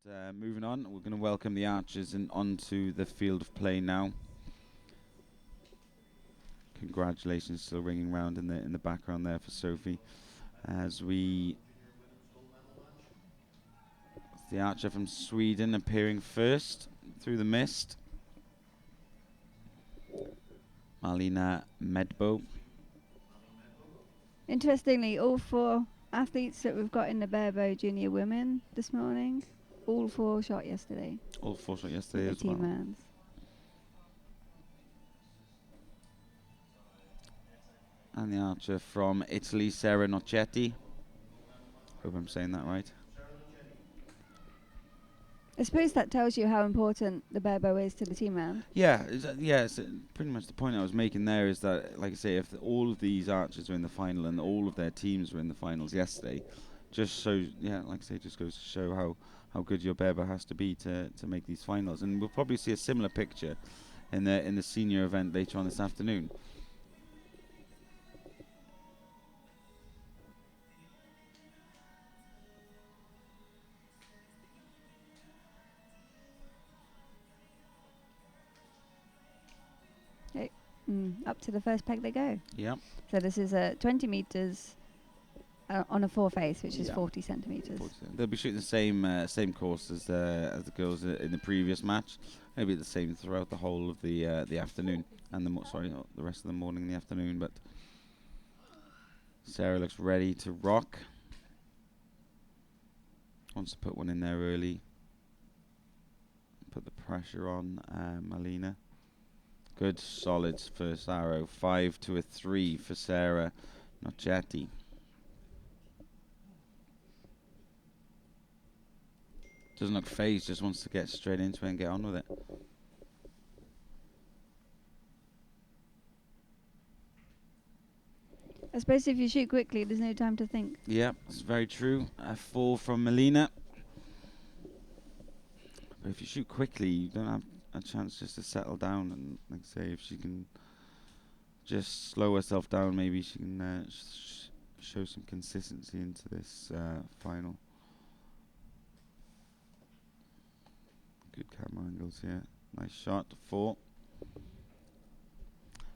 Moving on, we're going to welcome the archers onto the field of play now. Congratulations, still ringing round in the background there for Sophie, as the archer from Sweden appearing first through the mist. Malin Medbo. Interestingly, all four athletes that we've got in the Barebow Junior Women this morning, all four shot yesterday. All four shot yesterday as the well. team hands. And the archer from Italy, Sara Noceti. Hope I'm saying that right. I suppose that tells you how important the Barebow is to the team round. Yeah, it's pretty much the point I was making there is that, like I say, if all of these archers are in the final and all of their teams were in the finals yesterday, just so, yeah, like I say, just goes to show how good your Barebow has to be to make these finals. And we'll probably see a similar picture in the senior event later on this afternoon. Up to the first peg they go. Yep. So this is 20 metres on a four face, which is 40 centimetres. They'll be shooting the same course as the girls in the previous match. Maybe the same throughout the whole of the afternoon and the rest of the morning and the afternoon. But Sara looks ready to rock. Wants to put one in there early. Put the pressure on Malina. Good solid first arrow. 5 to a 3 for Sara Noceti. Doesn't look phased, just wants to get straight into it and get on with it. I suppose if you shoot quickly, there's no time to think. Yeah, it's very true. A 4 from Malina. But if you shoot quickly, you don't have a chance just to settle down. And like I say, if she can just slow herself down, maybe she can show some consistency into this final. Good camera angles here. Nice shot. 4.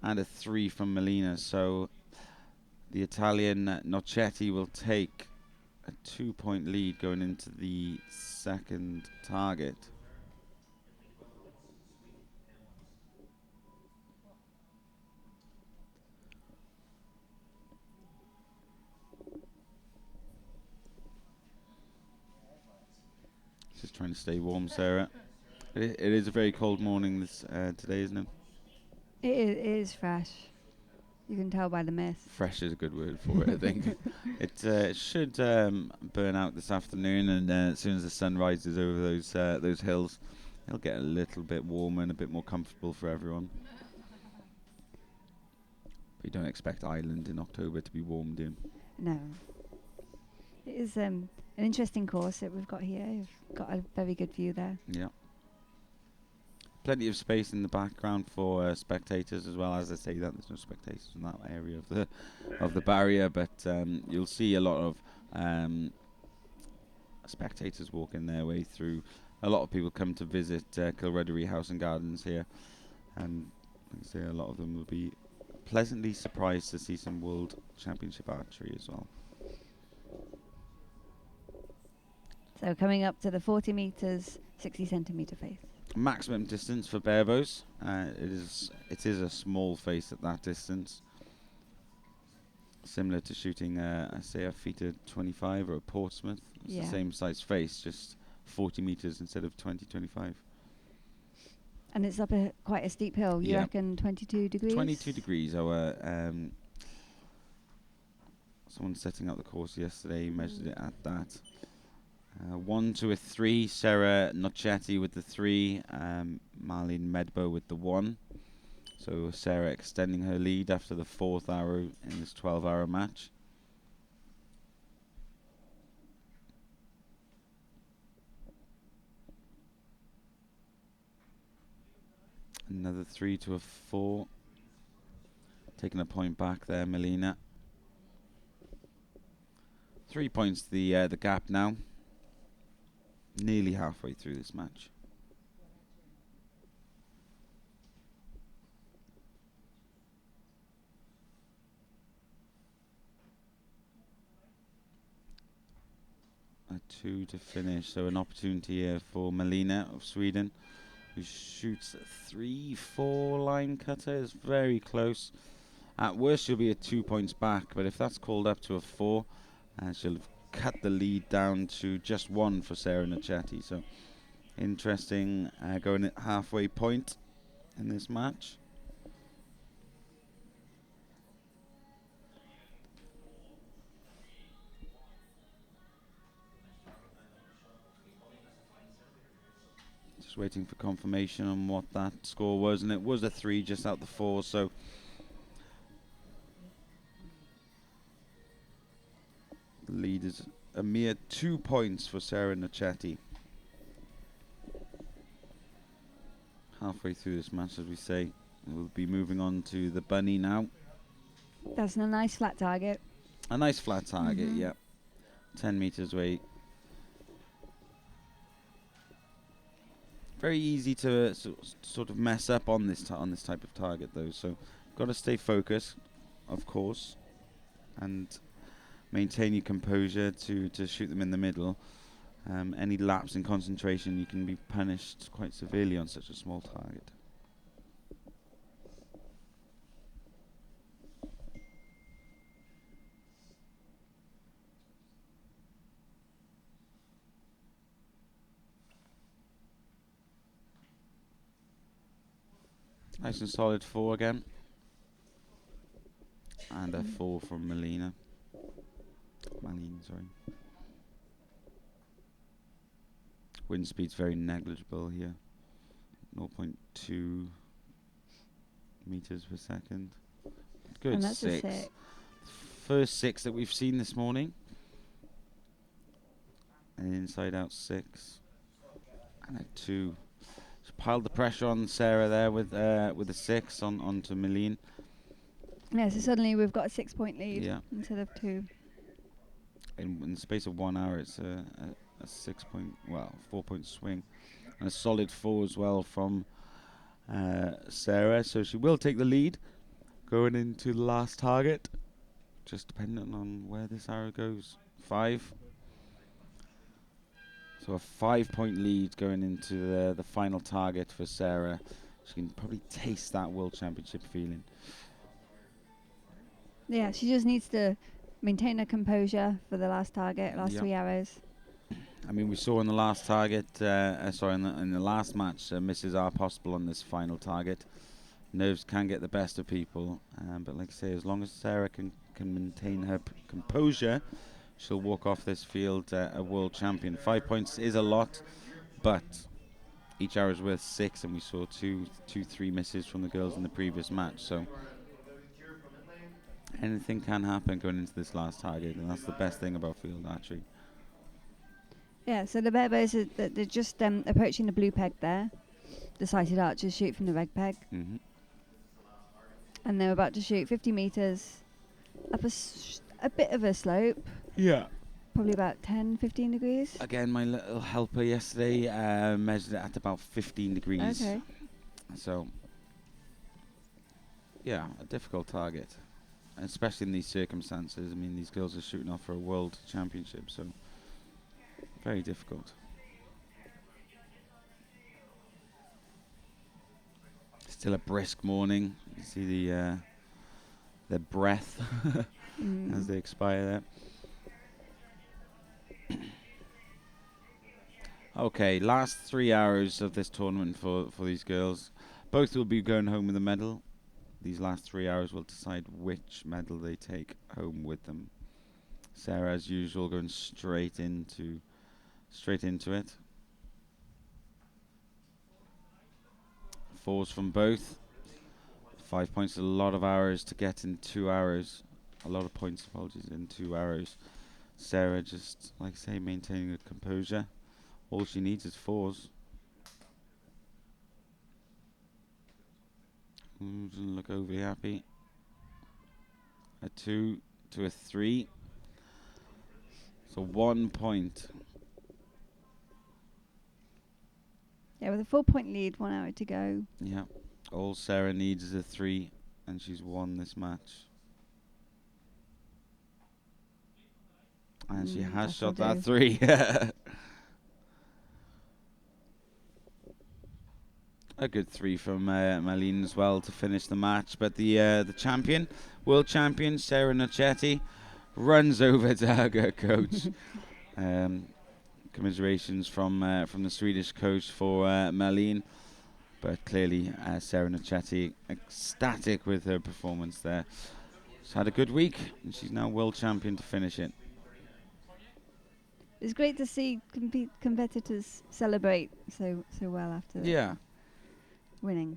And a 3 from Malina. So the Italian Noceti will take a 2-point lead going into the second target. Just trying to stay warm, Sara. It is a very cold morning today, isn't it? It is fresh. You can tell by the mist. Fresh is a good word for it, I think. It should burn out this afternoon, and as soon as the sun rises over those hills, it'll get a little bit warmer and a bit more comfortable for everyone. But you don't expect Ireland in October to be warmed in. No. It is an interesting course that we've got here. We've got a very good view there. Yeah. Plenty of space in the background for spectators as well. As I say that, there's no spectators in that area of the barrier, but you'll see a lot of spectators walking their way through. A lot of people come to visit Kilruddery House and Gardens here, and like I say, a lot of them will be pleasantly surprised to see some World Championship archery as well. So coming up to the 40 metres, 60 centimetre face. Maximum distance for Barebows. It is a small face at that distance. Similar to shooting, I say, a FITA 25 or a Portsmouth. It's the same size face, just 40 metres instead of 20-25. And it's up quite a steep hill. You reckon 22 degrees? 22 degrees. Someone setting up the course yesterday measured it at that. 1 to a 3, Sara Noceti with the 3, Malin Medbo with the 1. So Sara extending her lead after the 4th arrow in this 12-arrow match. Another 3 to a 4. Taking a point back there, Malina. 3 points the gap now. nearly halfway through this match. A 2 to finish, so an opportunity here for Melina of Sweden, who shoots a 3-4 line cutter. It's very close. At worst, she'll be at 2 points back, but if that's called up to a 4, she'll have cut the lead down to just 1 for Sara Noceti. So interesting, going at halfway point in this match. Just waiting for confirmation on what that score was, and it was a 3 just out the 4, so the lead is a mere 2 points for Sara Noceti. Halfway through this match, as we say. We'll be moving on to the bunny now. That's a nice flat target. A nice flat target, yeah. 10 meters away. Very easy to sort of mess up on this type of target, though. So, got to stay focused, of course, and maintain your composure to shoot them in the middle. Any lapse in concentration, you can be punished quite severely on such a small target. Nice and solid 4 again. And a 4 from Malin, sorry. Wind speed's very negligible here. 0.2 meters per second. Good. And that's 6. a 6. First 6 that we've seen this morning. An inside out 6. And a 2. Just piled the pressure on Sara there with a 6 onto Malin. Yeah, so suddenly we've got a 6-point lead instead of 2. In the space of 1 hour, it's a 4-point swing. And a solid 4 as well from Sara. So she will take the lead going into the last target. Just dependent on where this arrow goes. 5. So a 5-point lead going into the final target for Sara. She can probably taste that World Championship feeling. Yeah, she just needs to maintain her composure for the last target, last 3 arrows. I mean, we saw in the last target, in the last match, misses are possible on this final target. Nerves can get the best of people, but like I say, as long as Sara can maintain her composure, she'll walk off this field a world champion. 5 points is a lot, but each arrow is worth 6, and we saw 3 misses from the girls in the previous match. So anything can happen going into this last target, and that's the best thing about field archery. Yeah, so the Barebows they're just approaching the blue peg there. The sighted archers shoot from the red peg. Mm-hmm. And they're about to shoot 50 meters up a bit of a slope. Yeah. Probably about 10, 15 degrees. Again, my little helper yesterday measured it at about 15 degrees. Okay. So, yeah, a difficult target. Especially in these circumstances. I mean, these girls are shooting off for a world championship, so very difficult. Still a brisk morning. You see the breath as they expire there. Okay, last 3 hours of this tournament for these girls. Both will be going home with a medal. These last 3 hours will decide which medal they take home with them. Sara, as usual, going straight into it. 4s from both. 5 points is a lot of hours to get in 2 hours. A lot of points, apologies, in 2 hours. Sara just, like I say, maintaining her composure. All she needs is 4s. Doesn't look overly happy. A 2 to a 3. So 1 point. Yeah, with a 4-point lead, 1 hour to go. Yeah. All Sarah needs is a 3, and she's won this match. And she has shot that 3. A good 3 from Malin as well to finish the match. But the champion, world champion, Sara Noceti, runs over to hug her coach. Commiserations from the Swedish coach for Malin. But clearly, Sara Noceti ecstatic with her performance there. She's had a good week, and she's now world champion to finish it. It's great to see competitors celebrate so well after winning.